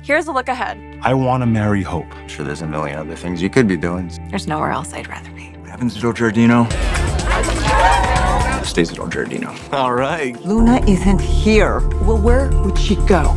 Here's a look ahead. I want to marry Hope. I'm sure there's a million other things you could be doing. There's nowhere else I'd rather be. What happens to Joe Giardino? Stays at old Giardino. All right. Luna isn't here. Well, where would she go?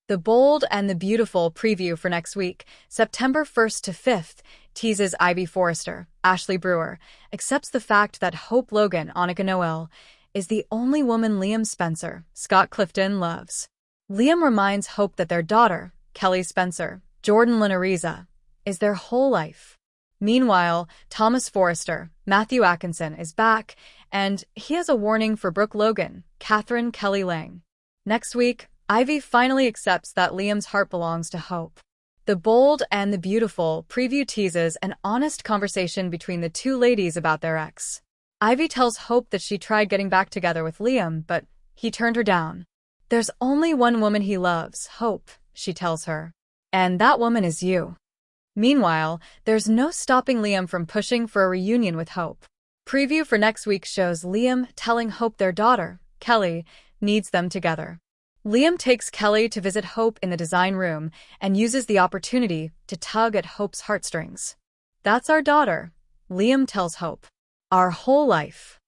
The Bold and the Beautiful preview for next week, September 1st to 5th, teases Ivy Forrester, Ashley Brewer, accepts the fact that Hope Logan, Annika Noel, is the only woman Liam Spencer, Scott Clifton, loves. Liam reminds Hope that their daughter, Kelly Spencer, Jordan Linariza, is their whole life. Meanwhile, Thomas Forrester, Matthew Atkinson, is back, and he has a warning for Brooke Logan, Catherine Kelly Lang. Next week, Ivy finally accepts that Liam's heart belongs to Hope. The Bold and the Beautiful preview teases an honest conversation between the two ladies about their ex. Ivy tells Hope that she tried getting back together with Liam, but he turned her down. There's only one woman he loves, Hope, she tells her. And that woman is you. Meanwhile, there's no stopping Liam from pushing for a reunion with Hope. Preview for next week shows Liam telling Hope their daughter, Kelly, needs them together. Liam takes Kelly to visit Hope in the design room and uses the opportunity to tug at Hope's heartstrings. That's our daughter, Liam tells Hope. Our whole life.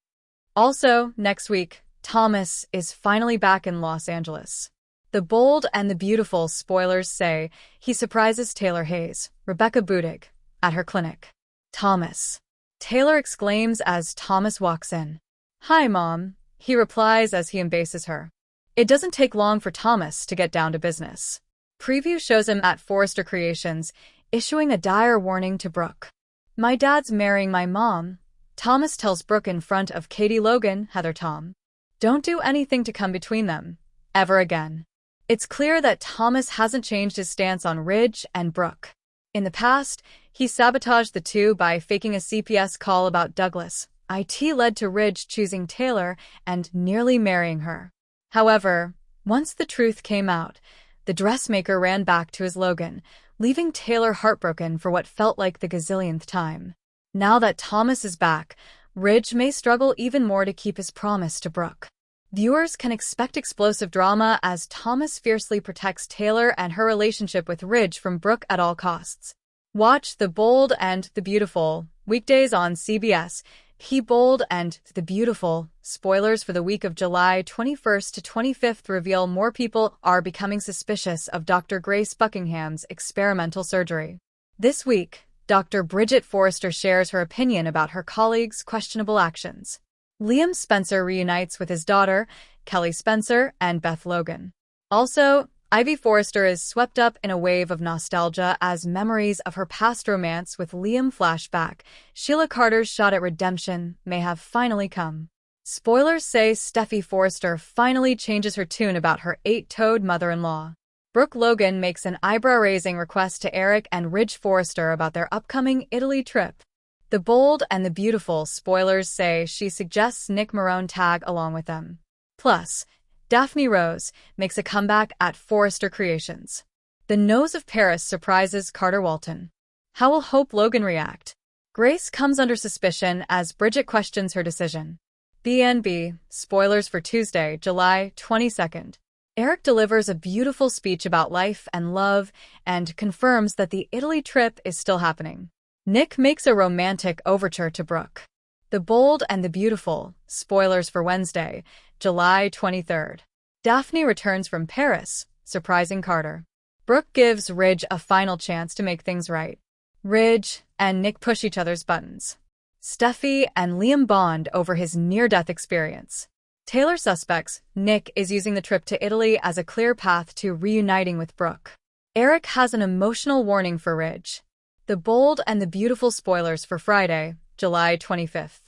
Also, next week, Thomas is finally back in Los Angeles. The Bold and the Beautiful spoilers say he surprises Taylor Hayes, Rebecca Budig, at her clinic. Thomas. Taylor exclaims as Thomas walks in. "Hi, Mom," he replies as he embraces her. It doesn't take long for Thomas to get down to business. Preview shows him at Forrester Creations, issuing a dire warning to Brooke. "My dad's marrying my mom," Thomas tells Brooke in front of Katie Logan, Heather Tom. "Don't do anything to come between them, ever again." It's clear that Thomas hasn't changed his stance on Ridge and Brooke. In the past, he sabotaged the two by faking a CPS call about Douglas. IT led to Ridge choosing Taylor and nearly marrying her. However, once the truth came out, the dressmaker ran back to his Logan, leaving Taylor heartbroken for what felt like the gazillionth time. Now that Thomas is back, Ridge may struggle even more to keep his promise to Brooke. Viewers can expect explosive drama as Thomas fiercely protects Taylor and her relationship with Ridge from Brooke at all costs. Watch The Bold and the Beautiful, weekdays on CBS. The Bold and the Beautiful, spoilers for the week of July 21st to 25th reveal more people are becoming suspicious of Dr. Grace Buckingham's experimental surgery. This week, Dr. Bridget Forrester shares her opinion about her colleagues' questionable actions. Liam Spencer reunites with his daughter, Kelly Spencer, and Beth Logan. Also, Ivy Forrester is swept up in a wave of nostalgia as memories of her past romance with Liam flash back. Sheila Carter's shot at redemption may have finally come. Spoilers say Steffi Forrester finally changes her tune about her eight-toed mother-in-law. Brooke Logan makes an eyebrow-raising request to Eric and Ridge Forrester about their upcoming Italy trip. The Bold and the Beautiful spoilers say she suggests Nick Marone tag along with them. Plus, Daphne Rose makes a comeback at Forrester Creations. The Nose of Paris surprises Carter Walton. How will Hope Logan react? Grace comes under suspicion as Bridget questions her decision. BNB, spoilers for Tuesday, July 22nd. Eric delivers a beautiful speech about life and love and confirms that the Italy trip is still happening. Nick makes a romantic overture to Brooke. The Bold and the Beautiful, spoilers for Wednesday, July 23rd. Daphne returns from Paris, surprising Carter. Brooke gives Ridge a final chance to make things right. Ridge and Nick push each other's buttons. Steffi and Liam bond over his near-death experience. Taylor suspects Nick is using the trip to Italy as a clear path to reuniting with Brooke. Eric has an emotional warning for Ridge. The Bold and the Beautiful spoilers for Friday, July 25th.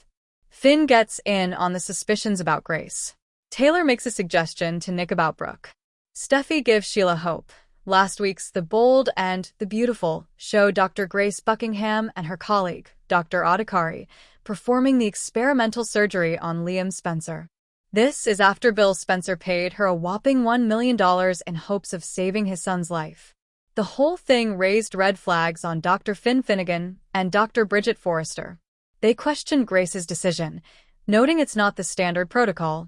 Finn gets in on the suspicions about Grace. Taylor makes a suggestion to Nick about Brooke. Steffi gives Sheila hope. Last week's The Bold and the Beautiful showed Dr. Grace Buckingham and her colleague, Dr. Adhikari, performing the experimental surgery on Liam Spencer. This is after Bill Spencer paid her a whopping $1 million in hopes of saving his son's life. The whole thing raised red flags on Dr. Finn Finnegan and Dr. Bridget Forrester. They questioned Grace's decision, noting it's not the standard protocol.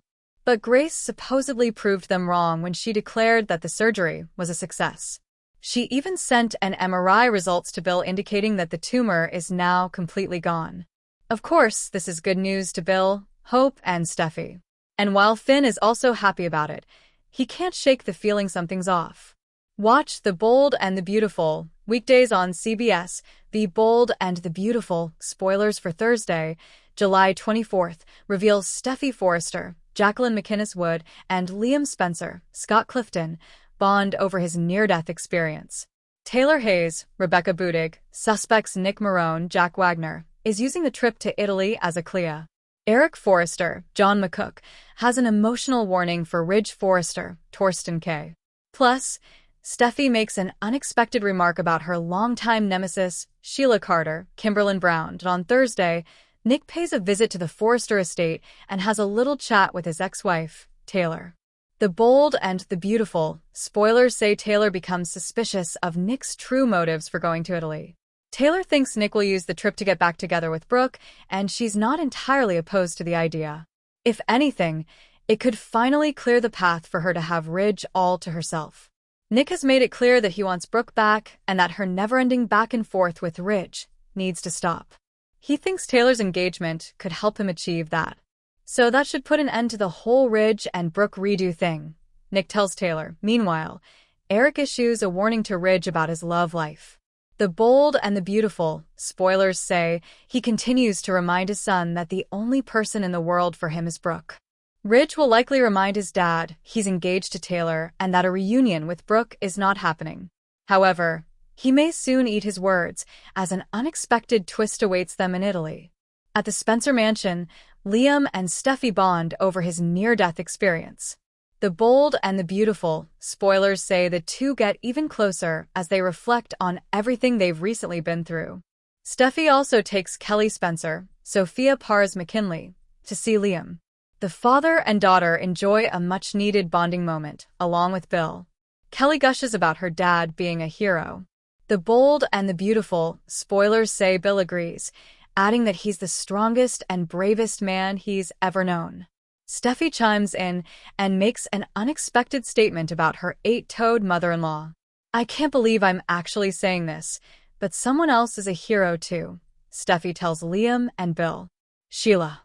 But Grace supposedly proved them wrong when she declared that the surgery was a success. She even sent an MRI results to Bill indicating that the tumor is now completely gone. Of course, this is good news to Bill, Hope, and Steffi. And while Finn is also happy about it, he can't shake the feeling something's off. Watch The Bold and the Beautiful, weekdays on CBS. The Bold and the Beautiful, spoilers for Thursday, July 24th, reveals Steffi Forrester, Jacqueline McInnes Wood, and Liam Spencer, Scott Clifton, bond over his near-death experience. Taylor Hayes, Rebecca Budig, suspects Nick Marone, Jack Wagner, is using the trip to Italy as a Clea. Eric Forrester, John McCook, has an emotional warning for Ridge Forrester, Torsten K. Plus, Steffi makes an unexpected remark about her longtime nemesis, Sheila Carter, Kimberlyn Brown, and on Thursday, Nick pays a visit to the Forrester estate and has a little chat with his ex-wife, Taylor. The Bold and the Beautiful, spoilers say Taylor becomes suspicious of Nick's true motives for going to Italy. Taylor thinks Nick will use the trip to get back together with Brooke, and she's not entirely opposed to the idea. If anything, it could finally clear the path for her to have Ridge all to herself. Nick has made it clear that he wants Brooke back and that her never-ending back and forth with Ridge needs to stop. He thinks Taylor's engagement could help him achieve that. So that should put an end to the whole Ridge and Brooke redo thing, Nick tells Taylor. Meanwhile, Eric issues a warning to Ridge about his love life. The Bold and the Beautiful, spoilers say, he continues to remind his son that the only person in the world for him is Brooke. Ridge will likely remind his dad he's engaged to Taylor and that a reunion with Brooke is not happening. However, he may soon eat his words, as an unexpected twist awaits them in Italy. At the Spencer mansion, Liam and Steffi bond over his near-death experience. The Bold and the Beautiful, spoilers say the two get even closer as they reflect on everything they've recently been through. Steffi also takes Kelly Spencer, Sophia Pars McKinley, to see Liam. The father and daughter enjoy a much-needed bonding moment, along with Bill. Kelly gushes about her dad being a hero. The Bold and the Beautiful, spoilers say Bill agrees, adding that he's the strongest and bravest man he's ever known. Steffi chimes in and makes an unexpected statement about her 8-toed mother-in-law. I can't believe I'm actually saying this, but someone else is a hero too, Steffi tells Liam and Bill. Sheila.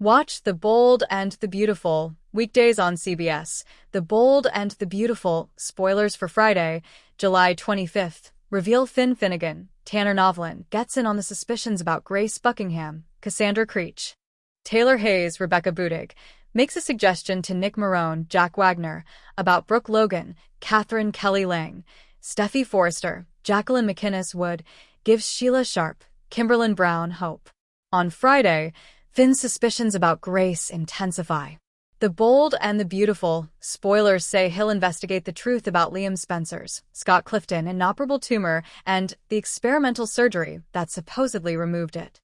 Watch The Bold and the Beautiful, weekdays on CBS. The Bold and the Beautiful, spoilers for Friday, July 25th, reveal Finn Finnegan, Tanner Novlin, gets in on the suspicions about Grace Buckingham, Cassandra Creech. Taylor Hayes, Rebecca Budig, makes a suggestion to Nick Marone, Jack Wagner, about Brooke Logan, Catherine Kelly Lang. Steffi Forrester, Jacqueline McInnes Wood, gives Sheila Sharp, Kimberlyn Brown hope. On Friday, Finn's suspicions about Grace intensify. The Bold and the Beautiful, spoilers say he'll investigate the truth about Liam Spencer's, Scott Clifton, inoperable tumor and the experimental surgery that supposedly removed it.